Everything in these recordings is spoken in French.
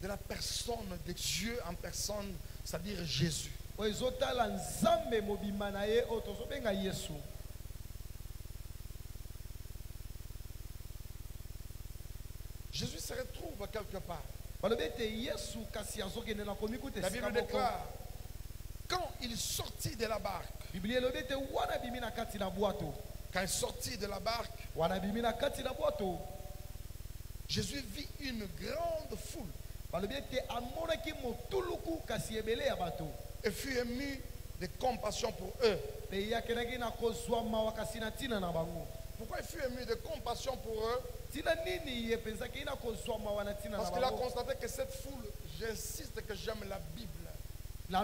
de la personne de Dieu en personne, c'est-à-dire Jésus. Jésus se retrouve quelque part. La Bible déclare, quand il sortit de la barque, quand il sortit de la barque, Jésus vit une grande foule et fut ému de compassion pour eux. Pourquoi il fut ému de compassion pour eux? Parce qu'il a constaté que cette foule, j'insiste que j'aime la Bible. La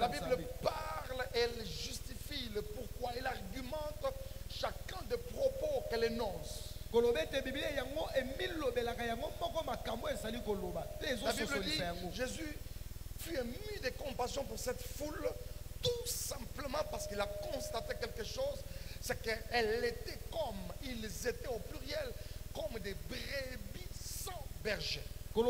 Bible parle et elle justifie le pourquoi. Elle argumente chacun des propos qu'elle énonce. La Bible dit, Jésus fut ému de compassion pour cette foule, tout simplement parce qu'il a constaté quelque chose, c'est qu'elle était comme, ils étaient au pluriel, comme des brebis sans berger. Et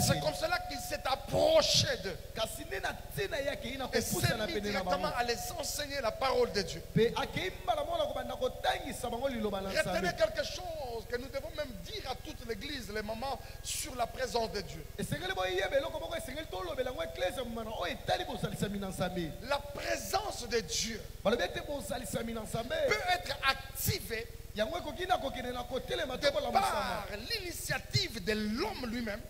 c'est comme cela qu'il s'est approché d'eux et s'est mis directement à les enseigner la parole de Dieu. Retenez quelque chose que nous devons même dire à toute l'église, les mamans, sur la présence de Dieu. La présence de Dieu peut être activée de par l'initiative de l'homme lui-même.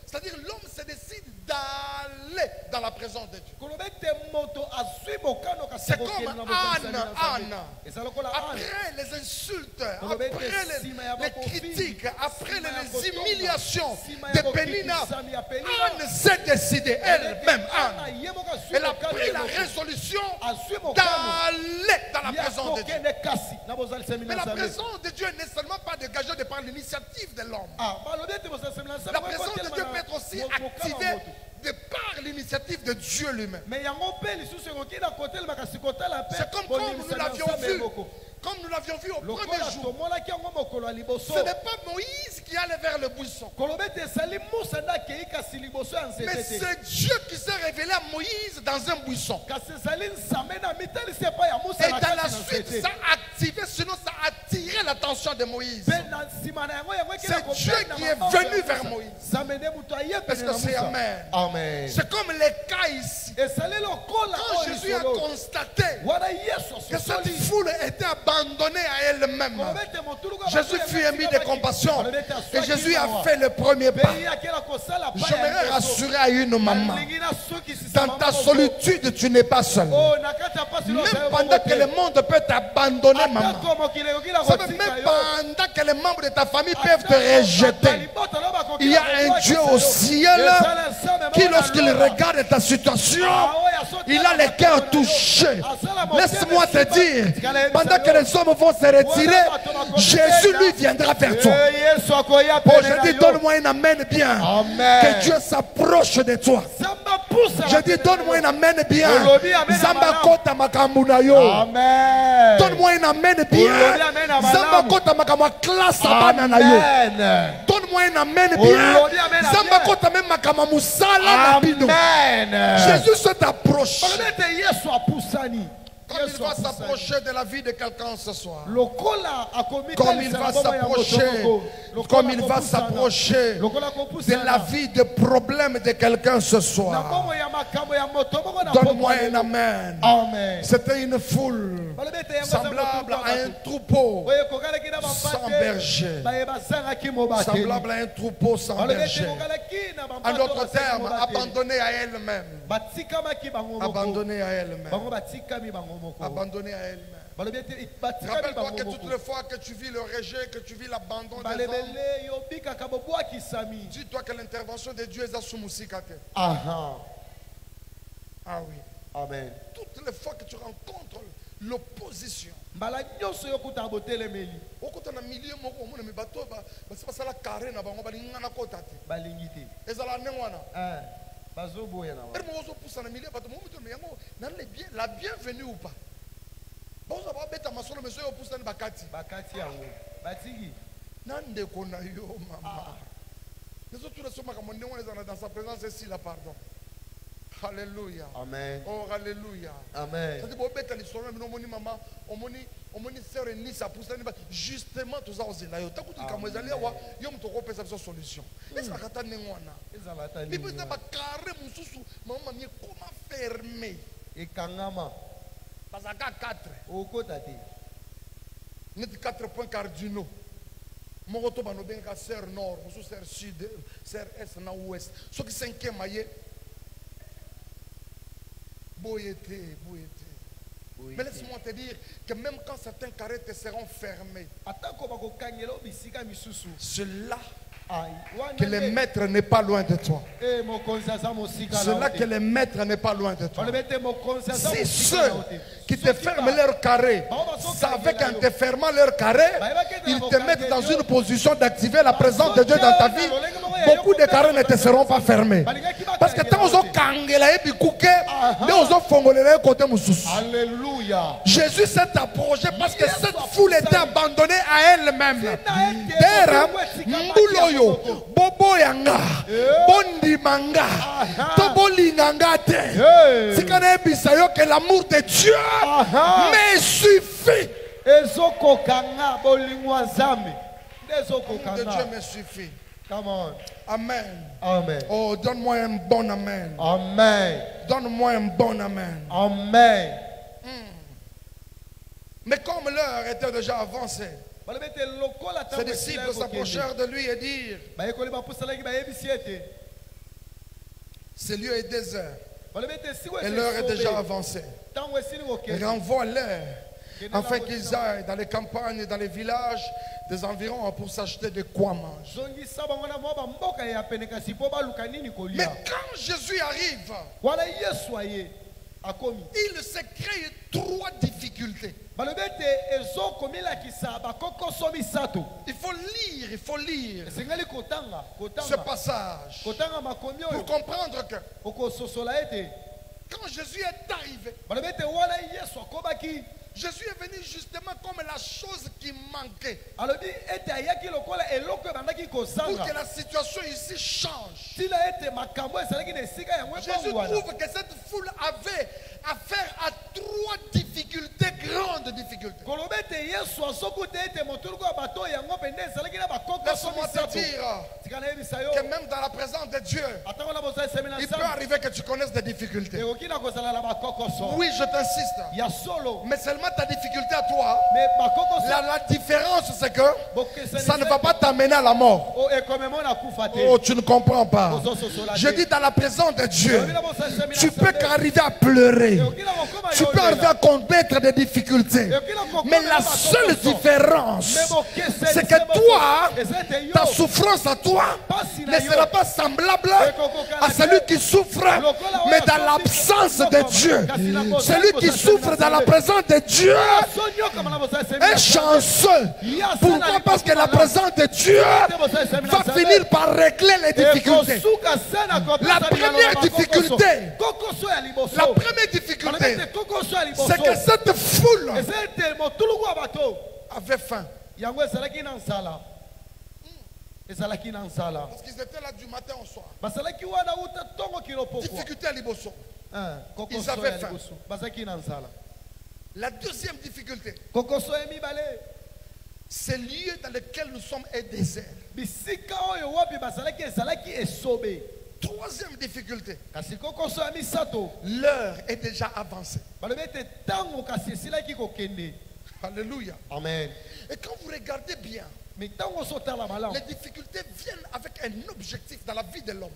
C'est-à-dire l'homme se décide d'aller dans la présence de Dieu. C'est comme Anne. Après les insultes, après les critiques, après les humiliations de Pénina, Anne s'est décidée elle-même. Elle a pris la résolution d'aller dans la présence de Dieu. Mais la présence de Dieu n'est seulement pas dégagée de par l'initiative de l'homme. La présence de Dieu peut être aussi activée de par l'initiative de Dieu lui-même. C'est comme nous l'avions vu. Comme nous l'avions vu au premier jour. Ce n'est pas Moïse qui allait vers le buisson. Mais c'est Dieu qui s'est révélé à Moïse dans un buisson. Et dans la suite, ça a activé, sinon ça a attiré l'attention de Moïse. C'est Dieu qui est venu vers Moïse. Est-ce que c'est Amen? C'est comme les cas ici. Quand Jésus a constaté que cette foule était abandonnée à elle-même, Jésus fut ému de compassion et Jésus a fait le premier pas. J'aimerais rassurer à une maman, dans ta solitude tu n'es pas seul. Même pendant que le monde peut t'abandonner, maman, même pendant que les membres de ta famille peuvent te rejeter, il y a un Dieu au ciel qui, lorsqu'il regarde ta situation, il a le cœur touché. Laisse-moi te dire, pendant que les hommes vont se retirer, Jésus lui viendra vers toi. Oh, je dis, donne-moi un amen bien. Que Dieu s'approche de toi. Je dis, donne-moi un amen bien. Zambakota makamunayo. Donne-moi un amen bien. Zambakota makama classe abananayo. Donne-moi un amen bien. Zambakota même makama musala nabino. Jésus s'est approché. Comme il va s'approcher de la vie de quelqu'un ce soir. Comme il va s'approcher. Comme il va s'approcher de la vie de problème de quelqu'un ce soir. Donne-moi un amen. C'était une foule semblable à un troupeau sans berger. Semblable à un troupeau sans berger. En d'autres termes, abandonné à elle-même. Abandonné à elle-même. Abandonné à elle-même. Rappelle-toi que toutes les fois que tu vis le rejet, que tu vis l'abandon des hommes, dis-toi que l'intervention de Dieu est à Sumusikate. Ah oui. Amen. Toutes les fois que tu rencontres l'opposition, La bienvenue ou pas? Nande kona yo mama. Nous sommes dans sa présence ici là, pardon. Alléluia. Amen. Oh, alléluia. Amen. Justement, tout ça, c'est là. Solution. Comment fermer? Et Kangama. Parce qu'il y a 4. Il y a 4 points cardinaux. Mon retour va nous bien qu'à serre nord, serre sud, serre est, na ouest. Ce qui cinquième maillet. Boyété. Mais laisse-moi te dire que même quand certains carrés te seront fermés, c'est là que le maître n'est pas loin de toi. C'est là que le maître n'est pas loin de toi. Si ceux qui te ferment leur carré savaient qu'en te fermant leur carré, ils te mettent dans une position d'activer la présence de Dieu dans ta vie, beaucoup de carrés ne te seront pas fermés. Parce que tant qu'on kangela et puis kouké, on fongolera côté mususu. Alléluia. Jésus s'est approché parce que cette foule était abandonnée à elle-même. Dera mbuloyo bobo yanga bondi manga tobolinganga te. C'est quand même bisayo que l'amour de Dieu me suffit. De Dieu me suffit. Come on. Amen. Amen. Oh, donne-moi un bon amen. Amen. Donne-moi un bon amen. Amen. Mais comme l'heure était déjà avancée, ses disciples s'approchèrent de lui et dirent: ce lieu est désert et l'heure est déjà avancée. Renvoie-les afin qu'ils aillent dans les campagnes et dans les villages des environs pour s'acheter de quoi manger. Mais quand Jésus arrive, il se crée 3 difficultés. Il faut lire ce passage pour comprendre que quand Jésus est arrivé, Jésus est venu justement comme la chose qui manquait pour que la situation ici change. Jésus trouve que cette foule avait affaire à 3 difficultés, grandes difficultés. Laisse-moi te dire que même dans la présence de Dieu, il peut arriver que tu connaisses des difficultés. Oui, je t'insiste. Mais seulement ta difficulté à toi, la différence c'est que ça ne va pas t'amener à la mort. Oh, tu ne comprends pas. Je dis dans la présence de Dieu, tu peux qu'arriver à pleurer. Tu peux arriver à combattre des difficultés. Mais la seule différence, c'est que toi, ta souffrance à toi ne sera pas semblable à celui qui souffre, mais dans l'absence de Dieu. Celui qui souffre dans la présence de Dieu est chanceux. Pourquoi? Parce que la présence de Dieu va finir par régler les difficultés. La première difficulté, c'est que cette foule avait faim. Parce qu'ils étaient là du matin au soir. Difficulté à Liboso. Ils avaient faim. La deuxième difficulté, c'est le lieu dans lequel nous sommes est désert. Troisième difficulté, l'heure est déjà avancée. Alléluia. Amen. Et quand vous regardez bien, les difficultés viennent avec un objectif dans la vie de l'homme.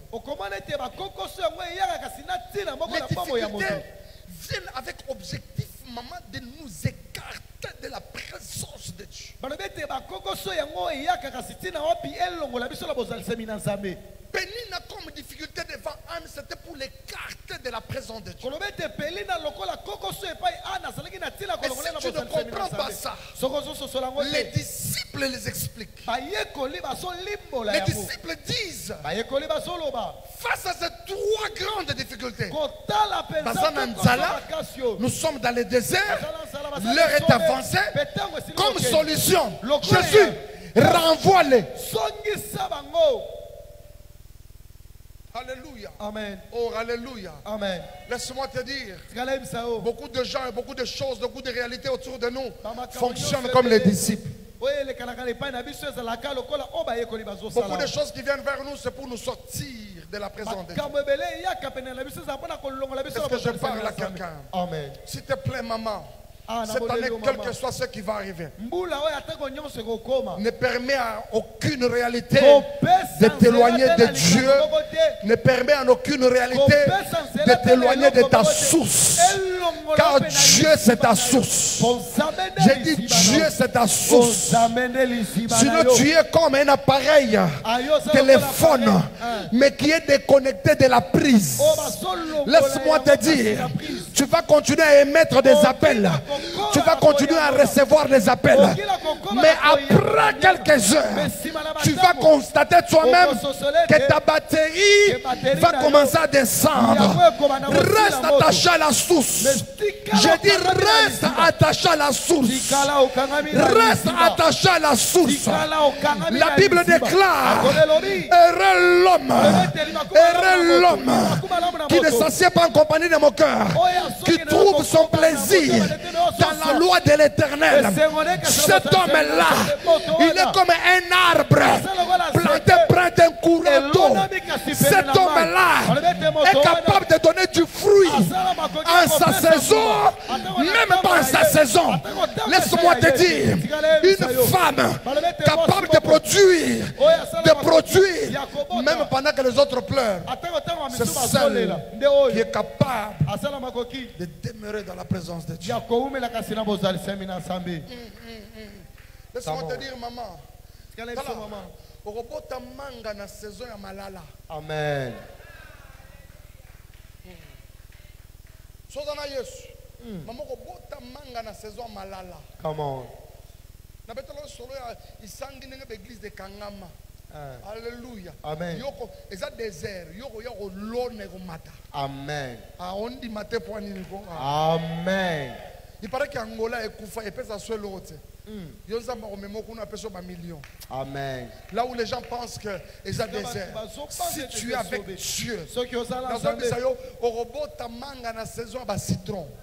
Les difficultés viennent avec objectif, maman, de nous écarter de la présence de Dieu. Pénina comme difficulté devant Anne, c'était pour l'écarter de la présence de Dieu. Et si tu ne comprends pas ça, les disciples les expliquent. Les disciples disent, face à ces 3 grande difficulté. Nous sommes dans le désert. L'heure est avancée. Comme solution, Jésus, renvoie-les. Alléluia. Amen. Oh, alléluia. Amen. Laisse-moi te dire, beaucoup de gens et beaucoup de choses, beaucoup de réalités autour de nous fonctionnent comme les disciples. Beaucoup de choses qui viennent vers nous, c'est pour nous sortir de la présence de Dieu. Est-ce que je parle à quelqu'un? Amen. S'il te plaît, maman. Cette année, quel que soit ce qui va arriver, ne permet à aucune réalité de t'éloigner de Dieu, ne permet à aucune réalité de t'éloigner de ta source. Car Dieu, c'est ta source. J'ai dit Dieu, c'est ta source. Sinon, tu es comme un appareil téléphone, mais qui est déconnecté de la prise. Laisse-moi te dire, tu vas continuer à émettre des appels. Tu vas continuer à recevoir les appels. Mais après quelques heures, tu vas constater toi-même que ta batterie va commencer à descendre. Reste attaché à la source. Je dis reste attaché à la source. Reste attaché à la source. La Bible déclare, heureux l'homme qui ne s'assied pas en compagnie de mon cœur, qui trouve son plaisir dans la loi de l'Éternel. Cet homme-là, il est comme un arbre planté près d'un courant d'eau. Cet homme-là est capable de donner du fruit en sa saison, même pas en sa saison. Laisse-moi te dire, une femme capable de produire, même pendant que les autres pleurent, c'est celle qui est capable de demeurer dans la présence de Dieu. Laisse-moi te dire, maman. Amen. Come on. Alléluia. Amen. Amen. Amen. Il paraît qu'Angola est Koufa et peut s'assurer l'autre. Amen. Là où les gens pensent que les a désert. Si tu es avec Dieu,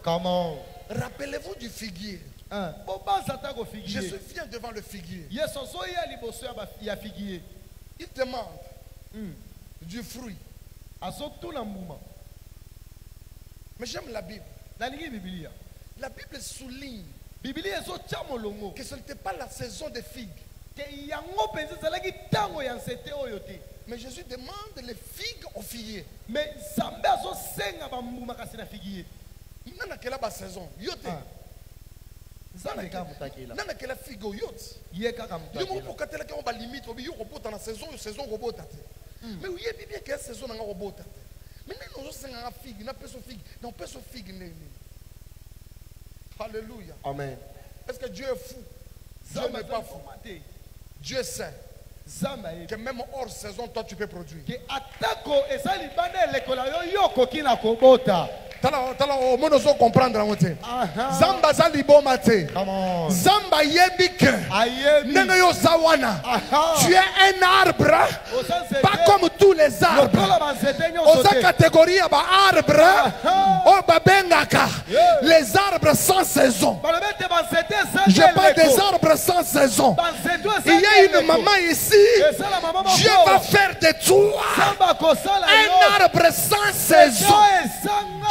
comment? Rappelez-vous du figuier. Jésus vient devant le figuier. Il demande du fruit. Mais j'aime la Bible. La Bible souligne que ce n'était pas la saison des figues. Mais Jésus demande les figues aux figuiers. Mais il n'a qu'elle a la saison. Yote. Nana que la figue au yacht. Le mot pour qu'elle ait la limite, on robot dans la saison robot. Mais oui, il bien que la saison n'a robot. Mais nous avons une figue, n'a pas de figue, n'a pas de figue. Alléluia. Amen. Est-ce que Dieu est fou? Dieu n'est pas fou. Dieu sait que même hors saison, toi tu peux produire. Tala o monozo comprendre la moitié. Zamba zaliboma te. Zamba yebike. Nene yo zawana. Tu es un arbre, pas comme tous les arbres. Osa catégorie ba arbre, o babengaka. Les arbres sans saison. Je parle des arbres sans saison. Il y a une maman ici. Dieu va faire de toi un arbre sans saison.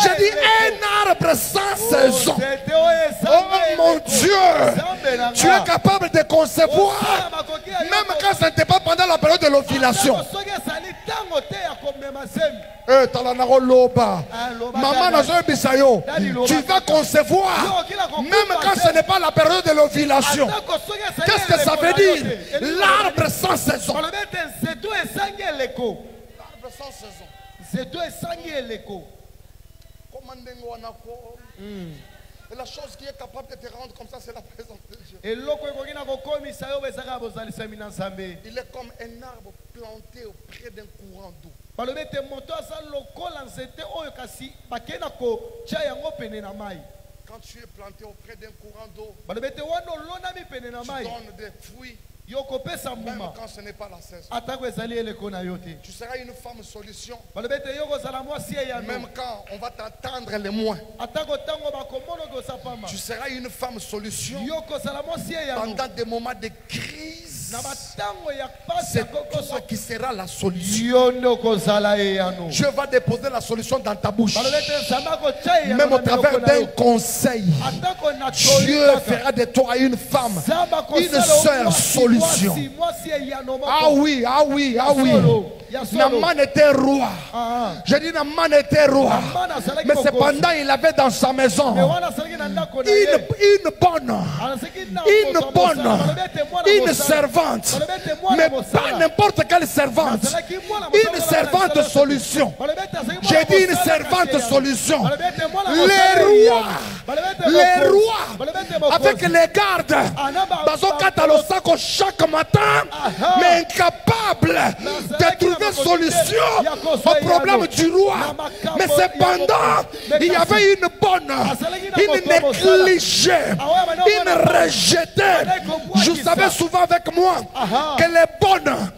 Je dis un arbre sans saison. Oh mon Dieu, tu es capable de concevoir, même quand ce n'était pas pendant la période de l'ovulation. Maman, tu vas concevoir, même quand ce n'est pas la période de l'ovulation. Qu'est-ce que ça veut dire? L'arbre sans saison. L'arbre sans saison. Et la chose qui est capable de te rendre comme ça, c'est la présence de Dieu. Il est comme un arbre planté auprès d'un courant d'eau. Quand tu es planté auprès d'un courant d'eau, tu donnes des fruits. Même quand ce n'est pas la saison. Tu seras une femme solution. Même quand on va t'attendre les moins. Tu seras une femme solution. Pendant des moments de crise, c'est toi qui seras la solution. Dieu va déposer la solution dans ta bouche. Même au travers d'un conseil, Dieu fera de toi une femme, une sœur solution. Ah oui, ah oui, ah oui. Naman était roi. Je dis Naman était roi. Mais cependant il avait dans sa maison une servante. Mais pas n'importe quelle servante. Une servante solution. J'ai dit une servante solution. Les rois avec les gardes chaque matin, mais incapable de trouver solution au problème du roi. Mais cependant, il y avait une bonne, une négligée, une rejetée. Je savais souvent avec moi que les bonnes,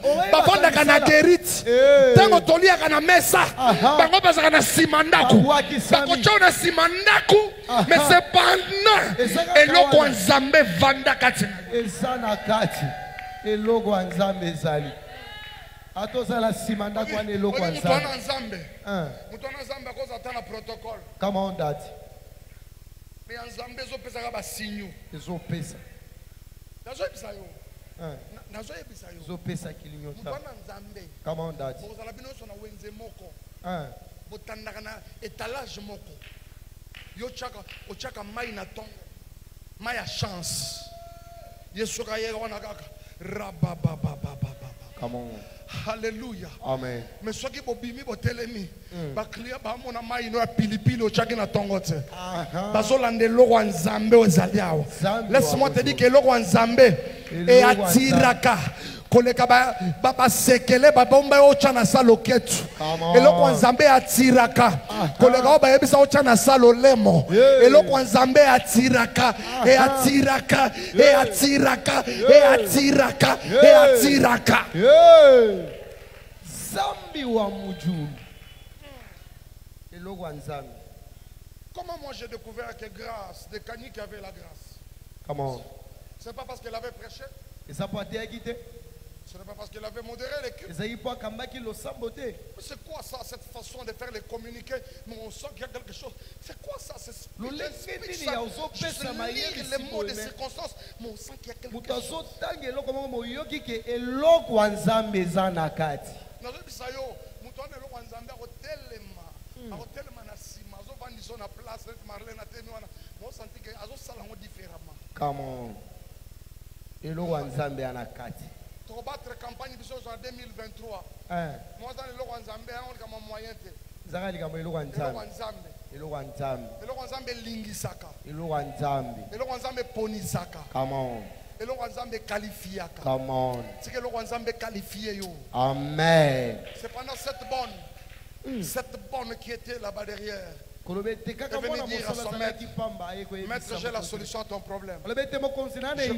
mais cependant, eloko nzambe vanda kati. Eloko nzambe ezali. Atozala simanda kwa eloko nzambe. Mutwana nzambe akoza tana protocole. Come on that. Mais nzambe zo pesa ba sinyo. Zo pesa. Nazo pesa yo. Nazo pesa yo. Zo pesa kilinyota. Mutwana nzambe. Come on that. Bozala bino so na wenze moko. Botandaka na étalage moko. Yo chaka ochaka mai na tongo. Mai ya chance. Yesu ka yega wana kaka. Come on. Hallelujah. Amen. Mais soki bobimi botelemi ba clear ba mona mai no pilipili ochaki na tongote. Bazolande loko nzambe ozali awo. Laisse-moi te dire que loko nzambe e atiraka koleka ba sekele ba bomba ocha na salo ketu. Eloko nzambe atiraka koleka ba yebisa ocha na salo lemo. Eloko nzambe atiraka e atiraka e atiraka e atiraka e atiraka. Zambi wa mujulu. Eloko nzambe. Comment moi j'ai découvert que grâce de Kani qui avait la grâce? Comment? C'est pas parce qu'elle avait prêché. Et ça peut être guidé. Ce n'est pas parce qu'elle avait modéré les cultes. C'est quoi ça, cette façon de faire les communiqués? Mais on sent qu'il y a quelque chose. C'est quoi ça? C'est les mots de circonstance. Mais on sent qu'il y a quelque chose. Come on. Eloko nzambe anakati. Pour battre campagne en 2023. Moi dans eloko nzambe on comme moyen te. Zaka likambo eloko nzambe. Eloko nzambe. Eloko nzambe lingisaka. Eloko nzambe. Eloko nzambe ponisaka. Come on. Eloko nzambe qualifiaka. Come on. C'est que eloko nzambe qualifié yo. Amen. C'est pendant cette bonne qui était là-bas derrière. Je vais dire à son maître, maître, j'ai la solution à ton problème. Je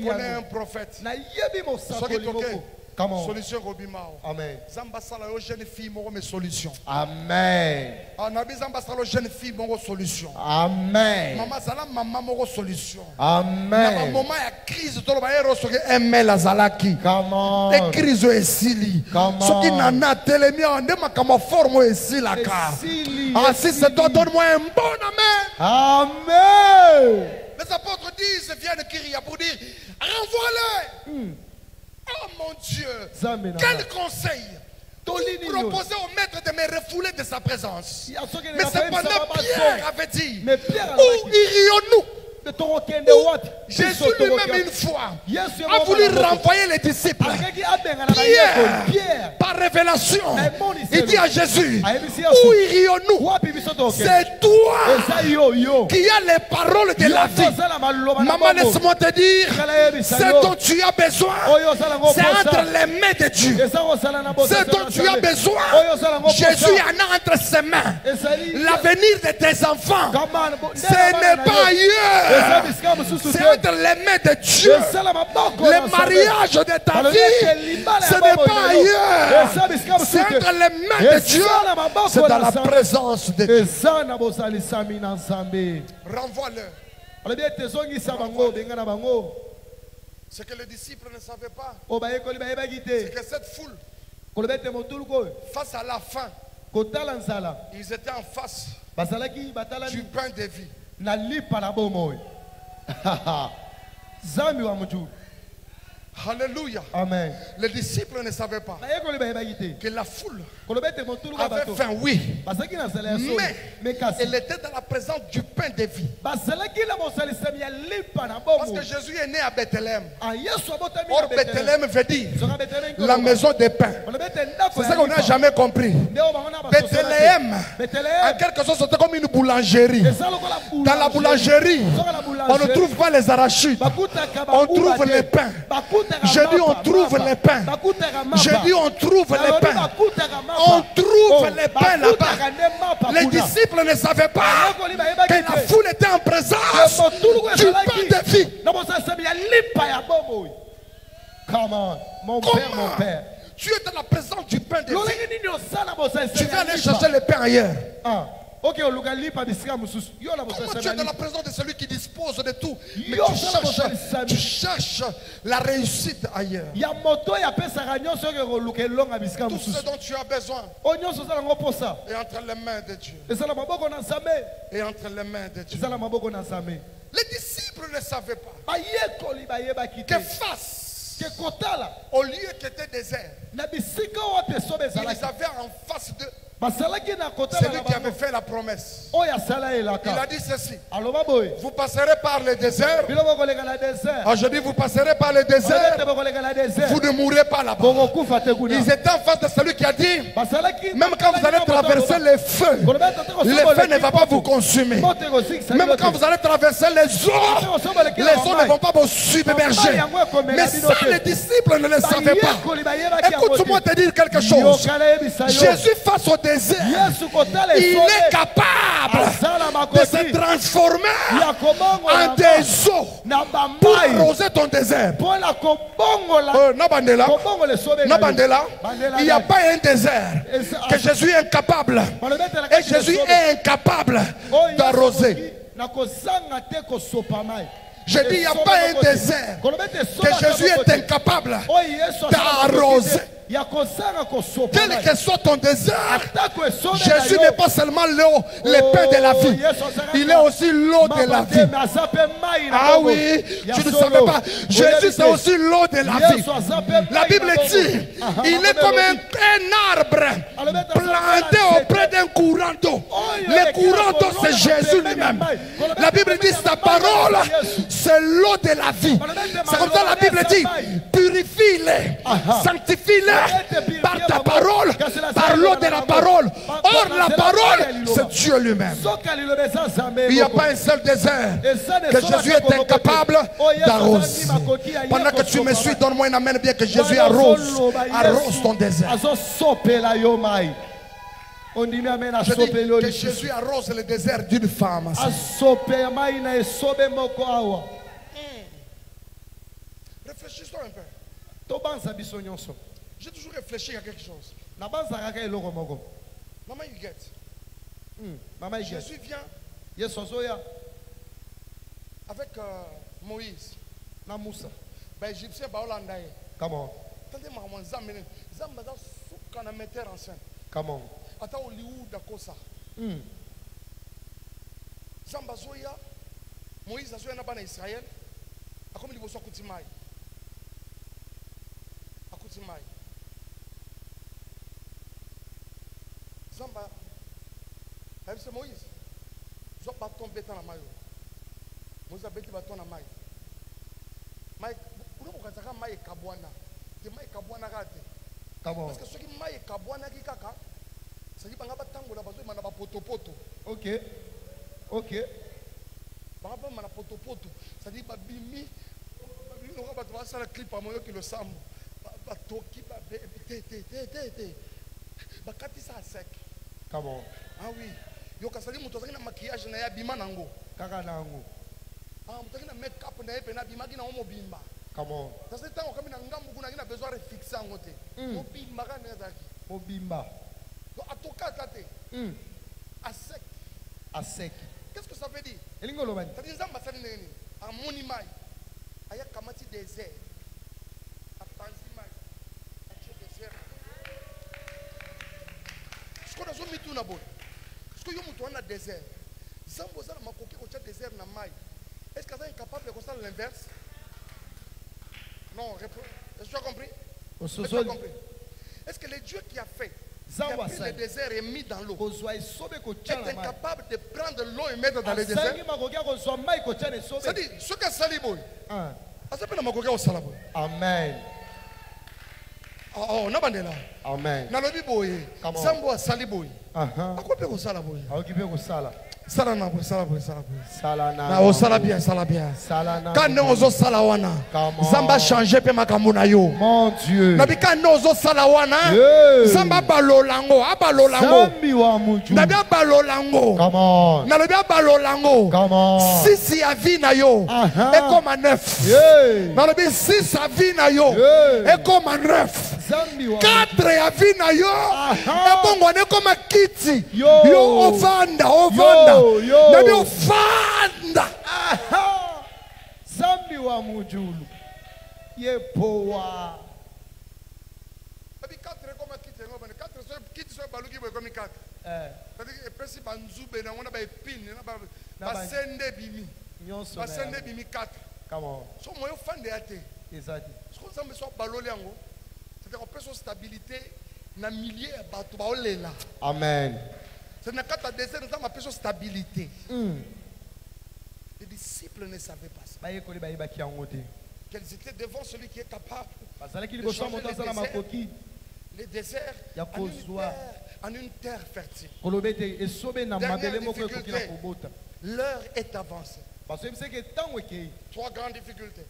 connais un prophète. Solution Robimao. Amen. Zambasala yo jeune fille mo mes solutions. Amen. Anabi zambasala jeune fille mo solution. Amen. Maman zala maman mo solution. Amen. Na moment ya crise to ba ero soki ML azalaki. Come on. E crise esili. Soki nana telemi ande makama forme esila ka. Ah si c'est toi, donne-moi un bon amen. Amen. Les apôtres disent, viennent Kyria pour dire, renvoie-les. Oh mon Dieu, quel conseil proposer au maître de me refouler de sa présence. Mais cependant Pierre avait dit, où irions-nous? Jésus lui-même une fois a voulu renvoyer les disciples. Pierre, par révélation, il dit à Jésus, où irions-nous? C'est toi qui as les paroles de la vie. Maman, laisse-moi te dire, ce dont tu as besoin, c'est entre les mains de Dieu. Ce dont tu as besoin, Jésus en a entre ses mains. L'avenir de tes enfants, ce n'est pas ailleurs. C'est entre les mains de Dieu. Le mariage de ta vie, ce n'est pas ailleurs. C'est entre les mains de Dieu. C'est dans la présence de Dieu. Renvoie-le. Ce que les disciples ne savaient pas, c'est que cette foule, face à la faim, ils étaient en face du pain de vie. Alléluia. Amen. Les disciples ne savaient pas que la foule avait faim, oui. Mais elle était dans la présence du pain de vie. Parce que Jésus est né à Bethléem. Or, Bethléem veut dire la maison des pains. C'est ça qu'on n'a jamais compris. Bethléem, en quelque sorte, c'était comme une boulangerie. Dans la boulangerie, on ne trouve pas les arachides. On trouve les pains. Je dis on trouve les pains. Je dis on trouve les pains. On trouve les pains là-bas. Les disciples ne savaient pas que la foule était en présence du pain de vie. Comment? Mon père. Tu es dans la présence du pain de vie. Tu vas aller chercher les pains ailleurs. Comment tu es dans la présence de celui qui dispose de tout, mais tu cherches la réussite ailleurs. Tout ce dont tu as besoin est entre les mains de Dieu. Et entre les mains de Dieu. Les disciples ne savaient pas que face, au lieu qui était désert, ils avaient en face d'eux celui qui avait fait la promesse. Il a dit ceci: vous passerez par le désert. Je dis vous passerez par le désert. Vous ne mourrez pas là-bas. Ils étaient en face de celui qui a dit, même quand vous allez traverser les feux ne va pas vous consumer. Même quand vous allez traverser les eaux ne vont pas vous submerger. Mais ça, les disciples ne le savaient pas. Écoute-moi te dire quelque chose. Jésus face au désert, il est capable de se transformer en des eaux pour arroser ton désert. Il n'y a pas un désert que Jésus est incapable. Et Jésus est incapable d'arroser. Je dis, il n'y a pas un désert que Jésus est incapable d'arroser. Quel que soit ton désert, Jésus n'est pas seulement l'eau, le pain de la vie. Il est aussi l'eau de la vie. Ah oui, tu ne savais pas. Jésus c'est aussi l'eau de la vie. La Bible dit, il est comme un arbre planté auprès d'un courant d'eau. Le courant d'eau c'est Jésus lui-même. La Bible dit, sa parole c'est l'eau de la vie. C'est comme ça la Bible dit, purifie-les, sanctifie-les par ta parole, par l'eau de la parole. Or la parole c'est Dieu lui-même. Il n'y a pas un seul désert que Jésus est incapable d'arroser. Pendant que tu me suis, donne-moi une amène bien que Jésus arrose ton désert. Je dis que Jésus arrose le désert d'une femme. Réfléchissons un peu. J'ai toujours réfléchi à quelque chose. Maman, you get. Jésus vient avec Moïse. Ben, Égyptien, Comment? Attendez-moi, enceinte. Comment? Attends, au liou d'akosa. Zambazoya, Moïse a joué en Israël. A comme il vous Akutimai. Akutimai. Zamba, c'est Moïse. Je ne vais pas tomber dans la maillot. Vous avez dit bateau na mai. Mai, vous ne pouvez pas mai kabwana. De mai kabwana rate. Parce que ceux qui mai kabwana qui kaka, ça dit banga batango la bazo mana ba poto poto. Ok. Ok. Banga mana poto poto. Ça dit ba bimi. Bimi no ba to ça la clip à moyo ki le sambo. Ba toki ba te. Ba kati ça sec. Comment? Ah oui. Yo kasali muto zaki na maquillage na ya bima nango. Kaka nango. Ah, muto na make up na epena bima ki na omo bimba. Comment? Ça c'est tant comme na ngambu kuna kina besoin de fixer en côté. Mo bimba ka na zaki. Mo bimba. Donc atoka tate. À sec. À sec. Qu'est-ce que ça veut dire? Elingo lobani. Ça dit nzamba sali nini? A monimai. Aya kamati désert. A tanzimai. A désert. Ce qu'on a zo mitu na boy. Ce que yo mutu na désert. Zambo za na makoki ko cha désert na mai. Est-ce que ça est capable de faire l'inverse? Non, réponds. Est-ce que tu as compris? Est-ce que le Dieu qui a fait, qui a pris le désert et mis dans l'eau, est incapable de prendre l'eau et mettre dans le désert? C'est-à-dire, ce que c'est libre. Amen. Oh, nabandela. Amen. Nalobi boye. Zambo a sali boye. Ako pe ko sala boye. Aoki pe ko sala. Sala na boye, sala boye, sala boye. Sala na. Na o sala bien, sala bien. Sala na. Quand ozo sala wana. Zamba changer pe makambo na yo. Mon Dieu. Nabi quand ozo sala wana. Zamba balolango, abalolango. Zambi wa muju. Nabi balolango. Come on. Nabi balolango. Come on. Si a vie na yo. Et comme un neuf. Nabi si sa vie na yo. Et comme un neuf. 4 ya vie na yo. Et bongo ne comme un kiti. Yo ovanda, ovanda. Nabi ovanda. Zambi wa mujulu. Yepowa. Nabi 4 comme un kiti. 4 kiti so baluki boy comme 4. C'est-à-dire pesi banzube na wana ba épine na ba sende bimi. Ba sende bimi 4. Comment? So moyo fande ate. Exact. Ce qu'on s'en so baloli yango. C'est-à-dire on peut son stabilité na milieu ya bato ba olela. Amen. C'est na kata désert nous avons son stabilité. Les disciples ne savaient pas ça. Qu'elles étaient devant celui qui est capable de changer les déserts en une terre fertile. Dernière difficulté, l'heure est avancée. 3 grandes difficultés.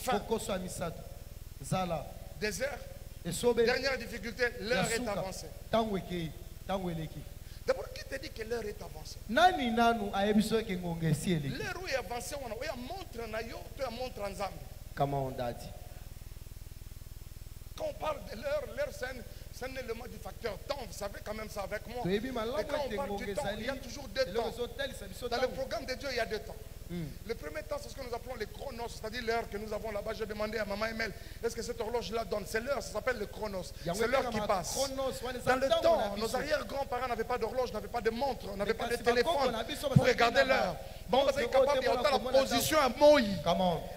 Faim. Désert. Dernière difficulté, l'heure est avancée. D'abord, qui te dit que l'heure est avancée? L'heure où est avancée, on a montre na yo, tu as montre en Zambie. Comment on dit? Quand on parle de l'heure, c'est un élément du facteur temps. Vous savez quand même ça avec moi. Et quand on parle du temps, il y a toujours 2 temps. Dans le programme de Dieu, il y a 2 temps. Le premier temps, c'est ce que nous appelons le chronos, c'est-à-dire l'heure que nous avons là-bas. J'ai demandé à maman Emel, est-ce que cette horloge-là donne? C'est l'heure, ça s'appelle le chronos. C'est l'heure qui passe. Dans le temps, nos arrière-grands-parents n'avaient pas d'horloge, n'avaient pas de montre, n'avaient pas de téléphone pour regarder l'heure. Bon, vous êtes capable de la position à Moï.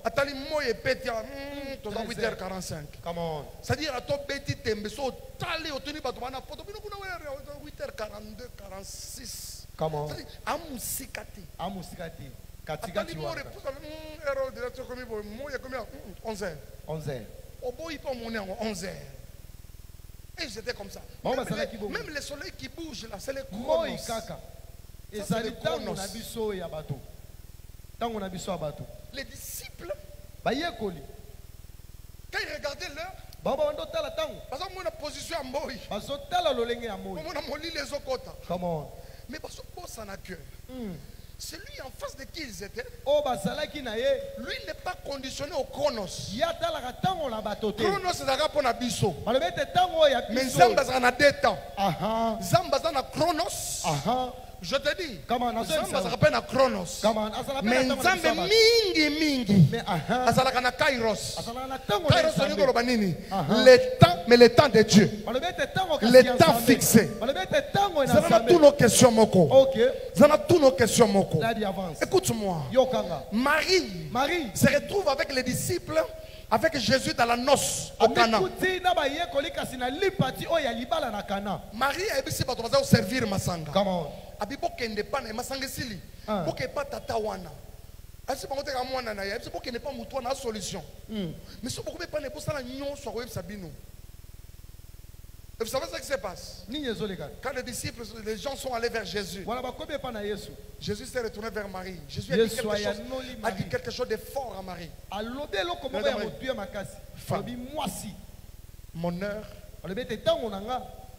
À Tali Moï et Pétia, 8h45. C'est-à-dire à ton petit tembe, so Tali au tenu bateau, 8h42, 46. Comment? À Moussikati. À Moussikati. Atali Moï, 11h. 11h. Au bout, il peut monter 11h. Et j'étais comme ça. Même le soleil qui bouge là, c'est le chronos. Et ça, c'est le chronos. Les disciples, quand ils regardaient l'heure, parce que mon position à Moïse, les autres. Mais parce que ça n'a cœur. Celui en face de qui ils étaient, lui n'est pas conditionné au chronos. Chronos c'est un pour Nabiso. Mais Zamba ça a 2 temps. Zamba ça a chronos. Je te dis, Zamba ça rappelle à chronos. Mais Zamba mingi. Azala na kairos. Kairos c'est le temps, mais le temps de Dieu. Le temps fixé. Ça n'a toutes nos questions moko. Ça n'a toutes nos questions moko. Écoute-moi. Marie se retrouve avec les disciples, avec Jésus dans la noce au Cana. Marie a été pour servir Masanga. Abibo kende pana masanga sili. Boke pa tata wana. C'est pour qu'il n'y ait pas de solution. Mais si vous ne pouvez pas la vous savez ce qui se passe? Quand les disciples, les gens sont allés vers Jésus, Jésus s'est retourné vers Marie. Jésus a dit quelque chose de fort à Marie. Femme, mon heure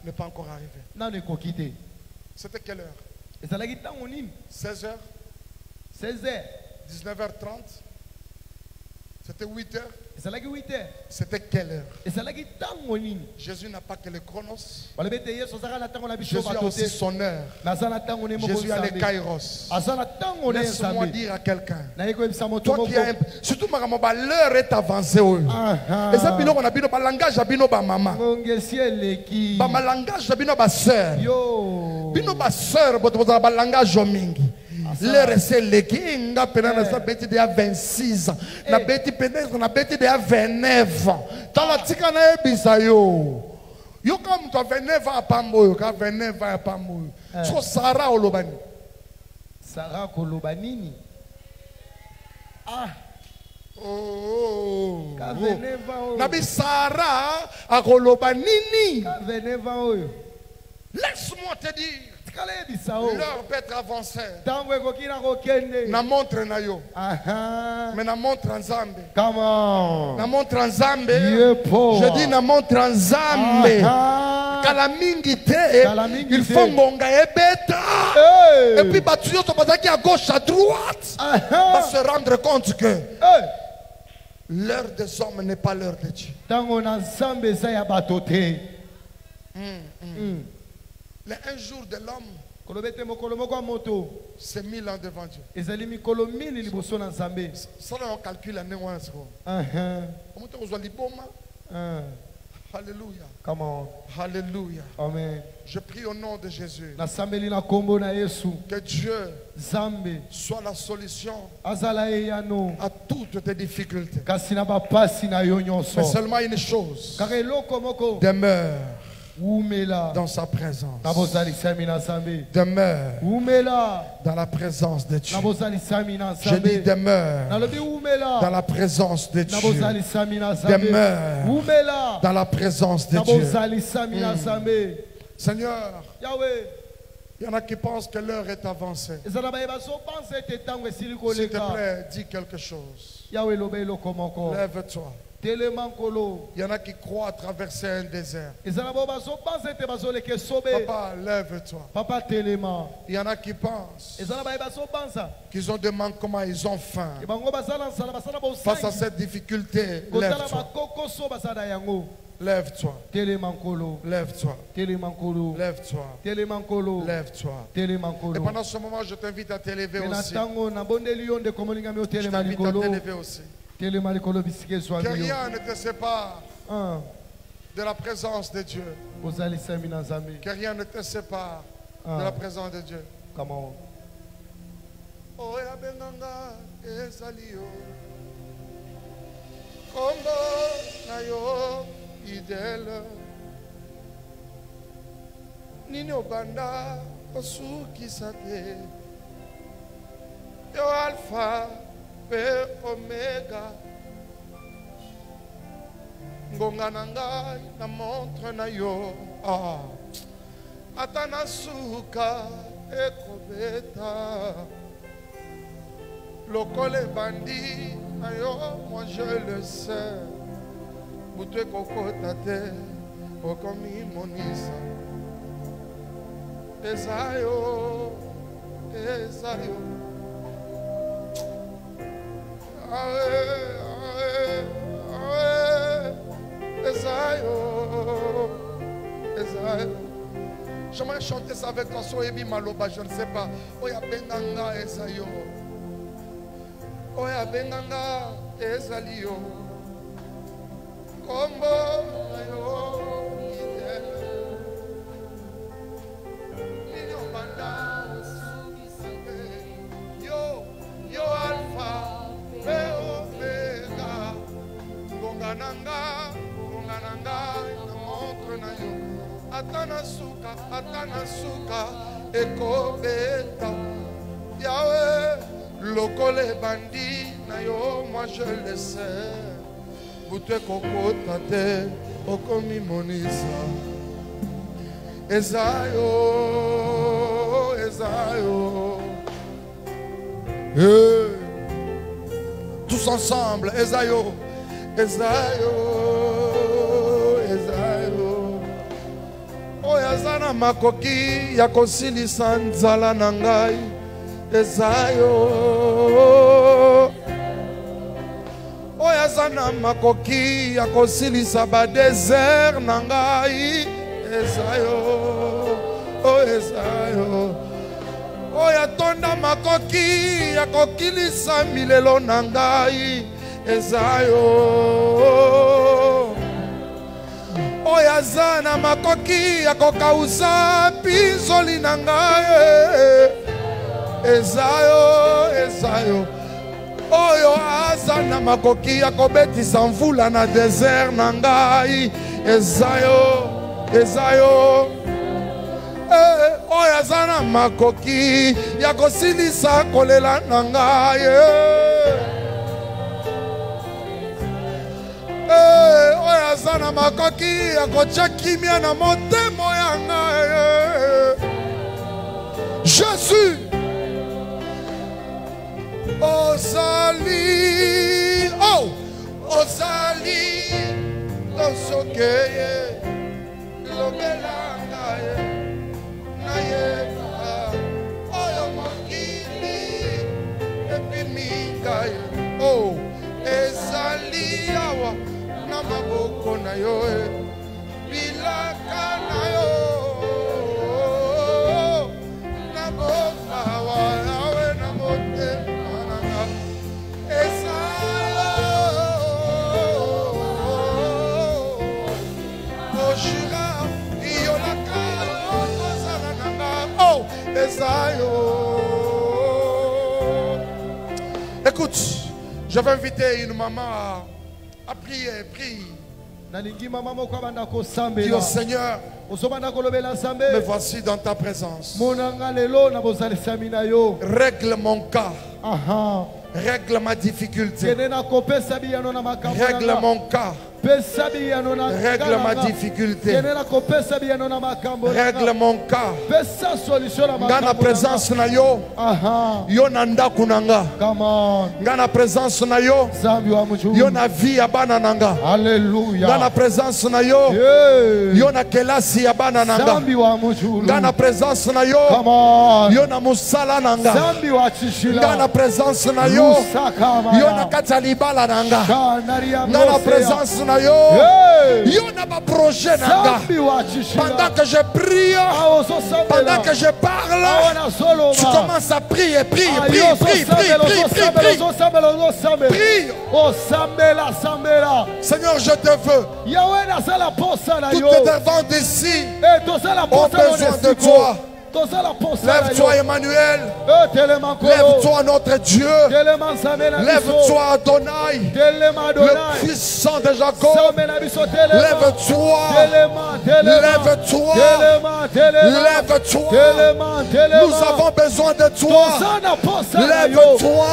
n'est pas encore arrivée. C'était quelle heure? 16h, 19h30. C'était 8h. C'était quelle heure? Jésus n'a pas que le chronos. Jésus a aussi son heure. Jésus a le kairos. Laisse-moi dire à quelqu'un. Toi qui as surtout l'heure est avancée. Et ça on a bien langage à bino ba maman. Ba langage à bino ba sœur. Bino ba sœur ba langage mingi. L'heure c'est le kinga pena sa beti de 26 ans. Na beti pena na beti de 29 ans. Tala tika na ebisa yo. Yo comme toi 29 ans pas moyo, ka 29 ans pas moyo. So Sarah olobani. Sarah kolobanini. Ah. Oh. Ka 29 ans. Na bi Sarah akolobanini. Ka 29 ans oyo. Laisse-moi te dire. L'heure peut être avancée. Na montre na yo. Mais na montre en Zambé. Comment? Na montre en Zambé. Je dis na montre en Zambé. Calamingité. Il faut monga et bêta. Et puis battuyo to bazaki à gauche à droite. Va se rendre compte que l'heure des hommes n'est pas l'heure de Dieu. Tango na Zambé ça ya batoté. Un jour de l'homme, c'est 1000 ans devant Dieu. Ça, on calcule l'année. Alléluia. Come on. Alléluia. Amen. Je prie au nom de Jésus. Que Dieu soit la solution à toutes tes difficultés. Mais seulement une chose. Demeure dans sa présence. Demeure dans la présence de Dieu. Je dis demeure dans la présence de Dieu. Demeure dans la présence de Dieu. Seigneur, il y en a qui pensent que l'heure est avancée. S'il te plaît, dis quelque chose. Lève-toi. Il y en a qui croient traverser un désert. Papa, lève-toi. Il y en a qui pensent qu'ils ont des manquements, ils ont faim. Face à cette difficulté, lève-toi. Lève-toi. Lève-toi. Lève-toi. Lève-toi. Et pendant ce moment, je t'invite à t'élever aussi. Je t'invite à t'élever aussi. Que rien ne te sépare de la présence de Dieu. Que rien ne te sépare de la présence de Dieu. Comment? Oh, ya benganga esalio. Kombo na yo idele. Nini obanda osuki sate. Yo alpha. Omega ngonga na ngai na montre na yo ata na suka ekobeta lokole bandi na yo, moi je le sais butu ekokota te okomi monisa ezayo ezayo. J'aimerais chanter ça avec toi, Soebi Maloba, je ne sais pas. Oya Benganga Esayo. Oya Benganga Esalio. Kombo Ayo. Yo Alpha. Nanga, montre na yo. Atana suka, ekobeta. Yahweh, Lokole bandi na yo, moi je le sais. Bute koko tate, okomi monisa. Ezayo, Ezayo. Hey. Tous ensemble, Ezayo, Ezayo, Ezayo. Oyazana makoki ya kosilisa nzala na ngai. Ezayo. Oyazana makoki ya kosilisa ba désert na ngai. Ezayo. Oh Ezayo. Oya tonda makoki ya kokilisa milelo na ngai. Ezayo. Oya zana makoki ya kokauza pinzoli na ngai. Ezayo, Ezayo. Oyo azana makoki ya kobetisa mvula na désert na ngai. Ezayo, Ezayo. Oyo azana makoki ya kosilisa kolela na ngai. Oyo azana makoki ya kotia kimia na motema ya ngai. Jésus. Ozali, oh, Ozali, Osokeye, Lobelangaye, Nayeba, Oyo Mokili, Epimikaye, oh, Ezali awa, Namaboko na yo, Bilaka na yo, Naboka wa yawe namote. Écoute, je vais inviter une maman à prier, prie. Dis au Seigneur, me voici dans ta présence. Règle mon cas. Règle ma difficulté. Règle mon cas. Règle ma difficulté. Règle mon cas. Dans la présence na yo. Yo nanda kunanga. Dans la présence na yo. Yo na vie abana nanga. Alléluia. Dans la présence na yo. Yo na kelasi abana nanga. Dans la présence na yo. Yo na musala nanga. Dans la présence na yo. Yo na katalibala nanga. Dans la présence na yo. Yo na ba projet nanga. Pendant que je prie, pendant que je parle, tu commences à prier, prie. Seigneur, je te veux. Toutes les demandes d'ici ont besoin de toi. Lève-toi Emmanuel. Lève-toi notre Dieu. Lève-toi Adonai, le puissant de Jacob. Lève-toi. Lève-toi. Lève-toi. Nous avons besoin de toi. Lève-toi.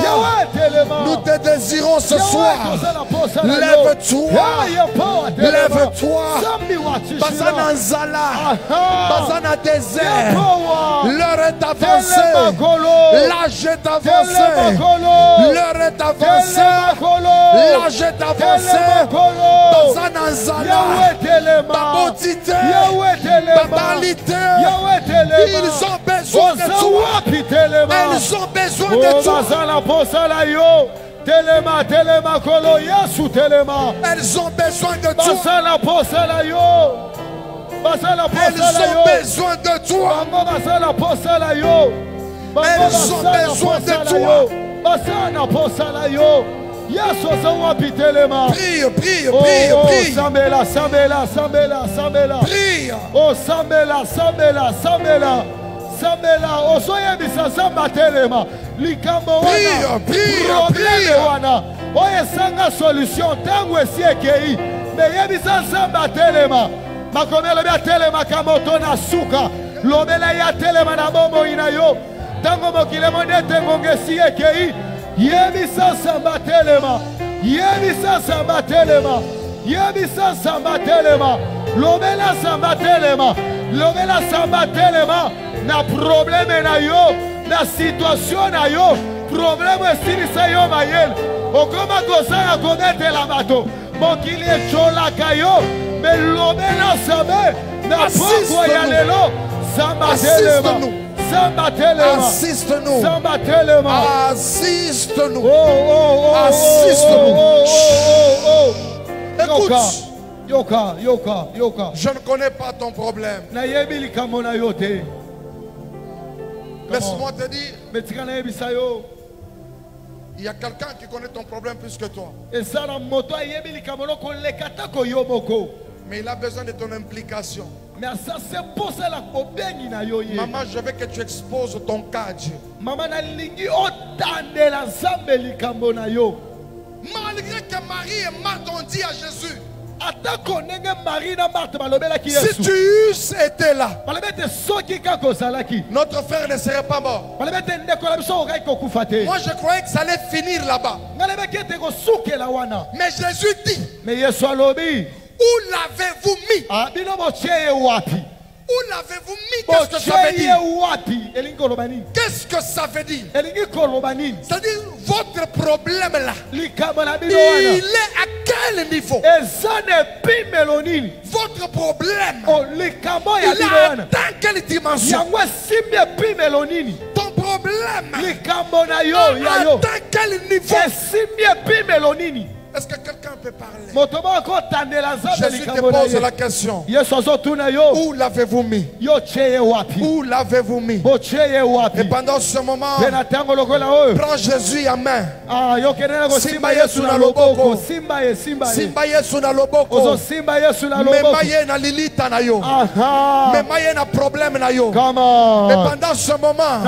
Nous te désirons ce soir. Lève-toi. Lève-toi. Bazana Nzala. Bazana désert. L'heure est avancée. L'âge est avancé. L'heure est avancée. L'âge est avancé. Bazana Nzala. Babotité. Babalité. Ils ont besoin de toi. Ils ont besoin de toi. Telema, telema, kolo, yasu, telema. Elles ont besoin de toi. Basala, posala, yo. Basala, Elles posala, ont yo. besoin de toi. Basala, posala, yo. Elles ont besoin de toi. Basala, posala, yo. Yasu, sawapi, telema. Prie, prie, Oh, prie, prie. Sambela, Sambela, Sambela, Sambela. Prie. Oh, Sambela, Sambela, Sambela. Sambela, osoye bisa samba telema. Likambo wana. Prie, Problème wana. Oye sanga solution tango esiekei. Meye bisa samba telema. Makomelo bia telema kamoto na suka. Lobela ya telema na bomo ina yo. Tango mokile monete ngongesi ekei. Yebisa samba telema. Yebisa samba telema. Yebisa samba telema. Lobela samba telema. Lobela samba telema. Na problème na yo. Na situation na yo. Problème estilisa yo mayel. Okoma kosala komete la bato. Mokili echola kayo. Me lobela samba. Na poko ya lelo. Samba telema. Samba telema. Assiste-nous. Samba telema. Assiste-nous. Oh. Assiste-nous. Écoute. Yoka. Je ne connais pas ton problème. Laisse-moi te dire. Il y a quelqu'un qui connaît ton problème plus que toi. Mais il a besoin de ton implication. Maman, je veux que tu exposes ton cas à Dieu. Malgré que Marie et Marthe ont dit à Jésus, si tu eusses été là, notre frère ne serait pas mort. Moi je croyais que ça allait finir là-bas. Mais Jésus dit, où l'avez-vous mis? Où l'avez-vous mis? Qu'est-ce que ça veut dire? Qu'est-ce que ça veut dire? C'est-à-dire votre problème là, il est à quel niveau? Votre problème, il atteint quelle dimension? Ton problème atteint quel niveau? Est-ce que quelqu'un peut parler? Jésus te pose la question. Où l'avez-vous mis? Où l'avez-vous mis? Et pendant ce moment, prends Jésus en main. Simba Yesu na loboko. Simba Yesu na loboko. Memaye na lilita na yo. Memaye na problème na yo. Et pendant ce moment,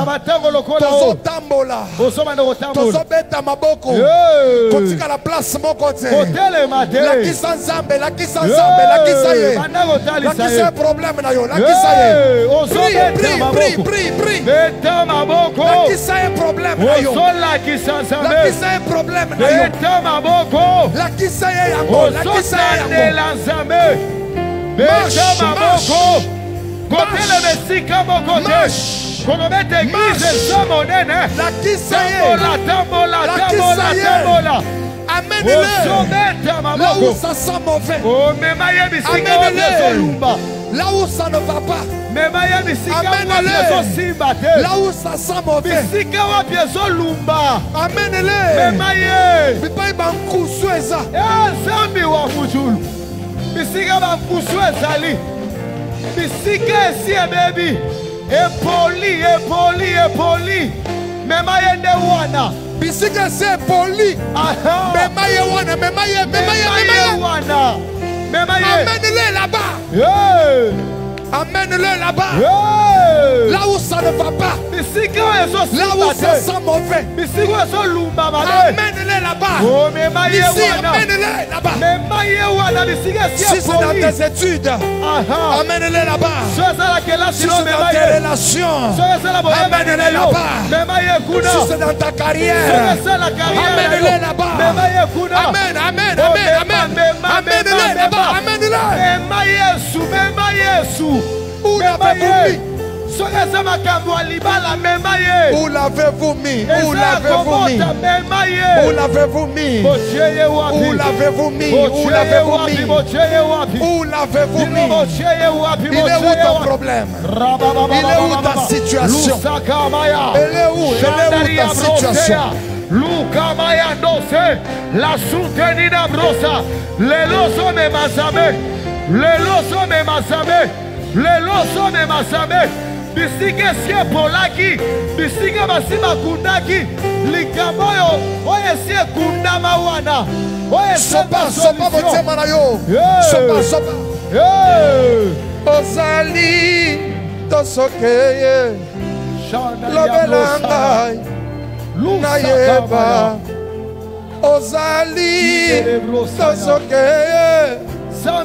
tozo tambola. Tozo beta maboko. Kotika la place moko. Lakisa nzambe, lakisa nzambe, lakisa ye. Lakisa problème na yo, lakisa ye. Prie. Lakisa ye problème na yo. Lakisa ye problème na yo. Lakisa ye yango, lakisa ye yango. Amène-le là où ça sent mauvais. Amène-le là où ça ne va pas. Amène-le là où ça sent mauvais. Amène-le. Bisika c'est poli. Memaye wana. Amène-le là-bas. Amène-le là-bas. Là où ça ne va pas. Là où ça sent mauvais. Amène-le là-bas. Ici, amène-le là-bas. Si c'est dans tes études, amène-le là-bas. Si c'est dans tes relations, amène-le là-bas. Si c'est dans ta carrière, amène-le là-bas. Amen. Amène-le là-bas. Amène-le. Où l'avez-vous mis? Où l'avez-vous mis? Où l'avez-vous mis? Où l'avez-vous mis? Où l'avez-vous mis? Où l'avez-vous mis? Où l'avez-vous mis? Il est où ton problème? Il est où ta situation? Elle est où ta situation? Luka maya dose la soutenida brosa le loso me masame bisike sie polaki bisike basima kundaki likamoyo oye sie kundama wana oye sopa motema na yo sopa ozali tosokeye lobelanga nayeba ozali tosokeye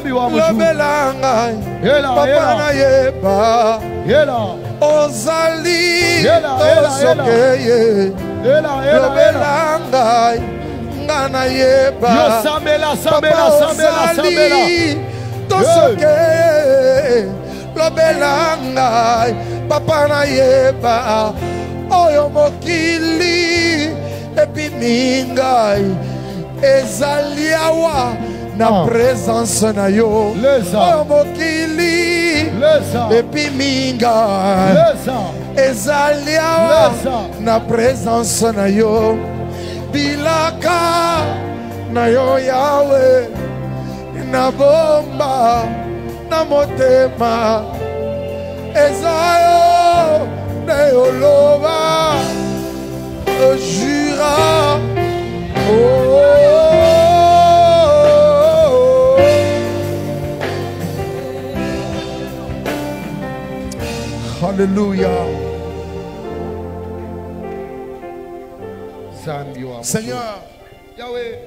lobelanga papa nayeba Ozali Osokeye Lobela ngai Ngana yeba Papa Ozali Tosokeye Lobela ngai Papa na yeba Oyo mokili Epi mingai Ezali awa Na présence na yo Oyo mokili Epi mingai Ezali awa Na présence na yo Bilaka Na yo Yahweh Na bomba Na motema Ezayo Na yo loba Jura Alléluia. Seigneur, Yahweh,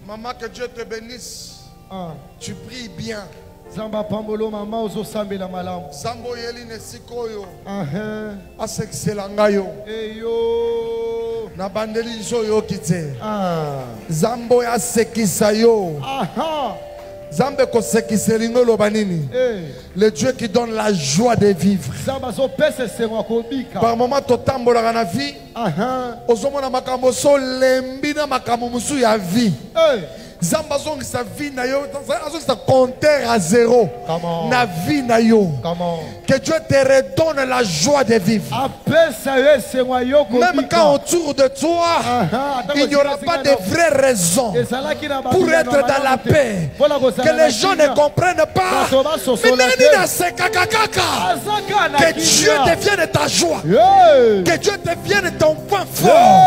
maman, que Dieu te bénisse. Tu pries bien. Zamba pambolo mama ozo sambela malamu. Zambo yeli nesikoyo. Asekselangayo. Eyo. Na bandeli zoyo kite. Zambo ya sekisayo. Zambe ko sekiselingo lobanini. Le Dieu qui donne la joie de vivre. Zamba zo pese sengwa kobika. Par moment totambola na vie. Ozomona makambo so lembi na makambo musu ya vie. Zamba zongi sa vie na yo, sa compteur à zéro. Na vie na yo. Que Dieu te redonne la joie de vivre. Même quand autour de toi, il n'y aura pas de vraies raisons pour être dans la paix. Que les gens ne comprennent pas. Que Dieu devienne ta joie. Que Dieu devienne ton point fort.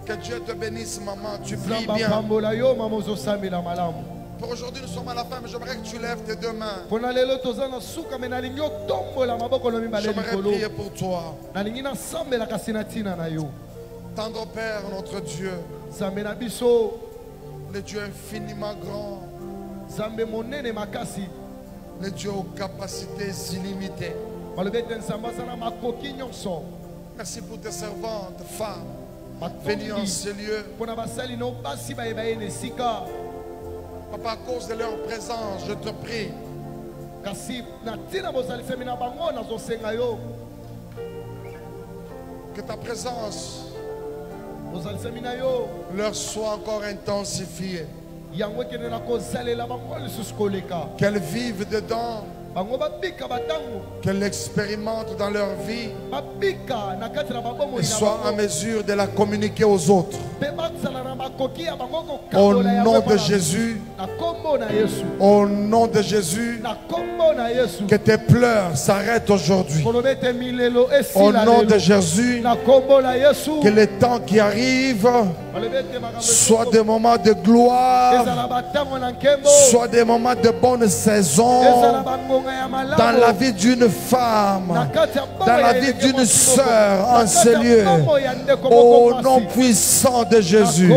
Que Dieu te bénisse, maman. Tu pries bien. Pour aujourd'hui, nous sommes à la fin, mais j'aimerais que tu lèves tes deux mains. J'aimerais prier pour toi. Tendre Père, notre Dieu, le Dieu infiniment grand, le Dieu aux capacités illimitées. Merci pour tes servantes, femmes, venues en ce lieu. Papa, à cause de leur présence, je te prie que ta présence leur soit encore intensifiée. Qu'elles vivent dedans, qu'elles l'expérimentent dans leur vie et soient en mesure de la communiquer aux autres. Au nom de Jésus, au nom de Jésus, que tes pleurs s'arrêtent aujourd'hui. Au nom de Jésus, que les temps qui arrivent soient des moments de gloire, soient des moments de bonne saison dans la vie d'une femme, dans la vie d'une sœur en ce lieu. Au nom puissant de Jésus,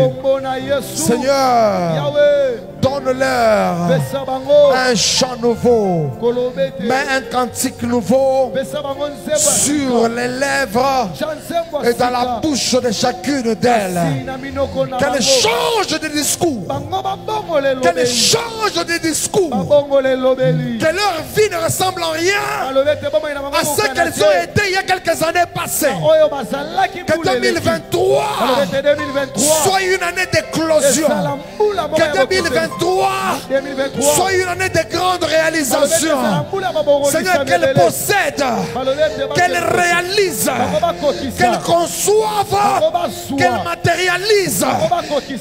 Seigneur, donne-leur un chant nouveau, mets un cantique nouveau sur les lèvres et dans la bouche de chacune d'elles. Qu'elles changent de discours, qu'elles changent de discours, que leur vie ne ressemble en rien à ce qu'elles ont été il y a quelques années passées. Que 2023 soit une année d'éclosion. Que 2023 soit une année de grandes réalisations. Seigneur, qu'elle possède, qu'elle réalise, qu'elle conçoive, qu'elle matérialise,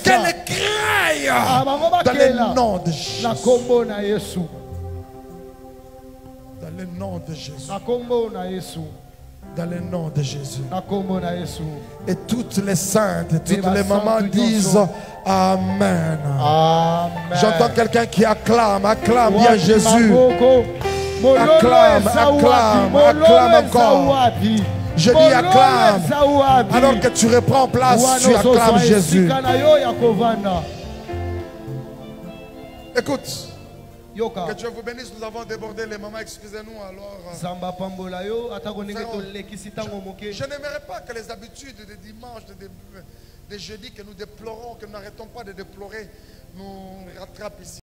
qu'elle crée dans le nom de Jésus. Dans le nom de Jésus. Dans le nom de Jésus. Et toutes les saintes, toutes les mamans disent Amen. J'entends quelqu'un qui acclame, acclame bien Jésus. Acclame, acclame, acclame encore. Je dis acclame. Alors que tu reprends place, tu acclames Jésus. Écoute. Que Dieu vous bénisse, nous avons débordé les moments, excusez-nous alors. Je n'aimerais pas que les habitudes des dimanches, des jeudis que nous déplorons, que nous n'arrêtons pas de déplorer, nous rattrapent ici.